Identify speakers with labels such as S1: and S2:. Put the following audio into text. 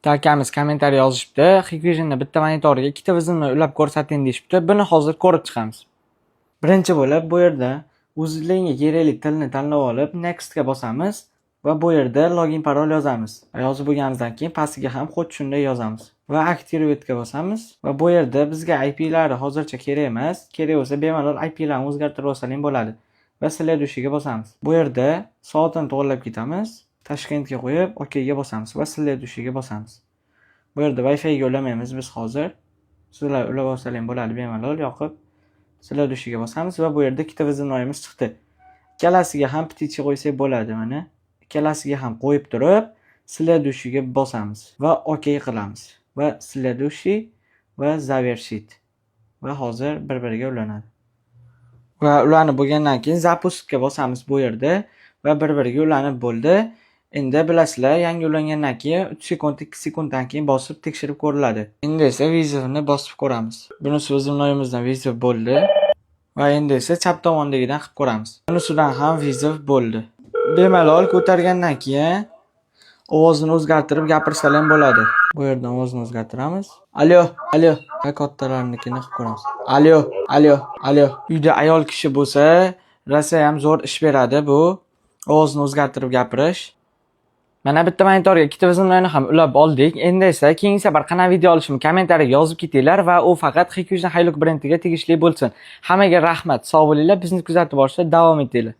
S1: Bitta akamiz kommentariy yozishibdi. Hikvisionda bitta monitoriga ikkita tizimni ulab ko'rsating deyishibdi. Buni hozir ko'rib chiqamiz. Birinchi bo'lib bu yerda o'zingizga kerakli tilni tanlab olib, next ga bosamiz va bu yerda login parol yozamiz. Yozib bo'lganimizdan keyin pastiga ham xuddi shunday yozamiz. Va activate ga bosamiz va bu yerda bizga IP lari hozircha kerak emas. Kerak bo'lsa bemalol IP larni o'zgartirib olsaling bo'ladi. Va следующийga bosamiz. Bu yerda soatini to'g'irlab ketamiz. Toshkentga qo'yib, OK ga bosamiz va следующийga bosamiz. Bu yerda Wi-Fi ga ulamaymiz biz hozir. Sizlar ulab olsaling bo'ladi bemalol yoqib. Следующийga bosamiz va bu yerda ikkita vizinoyimiz chiqdi. Ikkalasiga ham птичка qo'ysak bo'ladi mana. Ikkalasiga ham qo'yib turib, следующийga bosamiz va OK qilamiz. Va следующий va завершить. Va hozir bir-biriga ulanadi. Va ulanib bo'lgandan keyin запускga bosamiz bu yerda va bir-biriga ulanib bo'ldi. Endi bilasizlar, yangi ulangandan keyin 3 sekund, 2 sekunddan keyin bosib tekshirib ko'riladi. Endi esa vizovni bosib ko'ramiz. Bunisi vizovimizdan vizov bo'ldi. Va endi esa chap tomondagidan qilib ko'ramiz. Bunisidan ham vizov bo'ldi. Bemalol ko'targandan keyin ovozini o'zgartirib gapirsalar ham bo'ladi. Bu yerdan ovozni o'zgartiramiz. Alo, alo. Kattalarnikini qilib ko'ramiz. Alo, alo, alo. Uyda ayol kishi bo'lsa, rosa ham zo'r ish beradi bu. Ovozni o'zgartirib gapirish. Mana bitta monitorga ikkita vizimlarni ham ulab oldik. Endi esa keyingi safar qanaqa video olishimni kommentariyaga yozib ketinglar va u faqat Hikvision Hilux brendiga tegishli bo'lsin. Hammaga rahmat, sog' bo'linglar, bizni kuzatib borishda davom etinglar.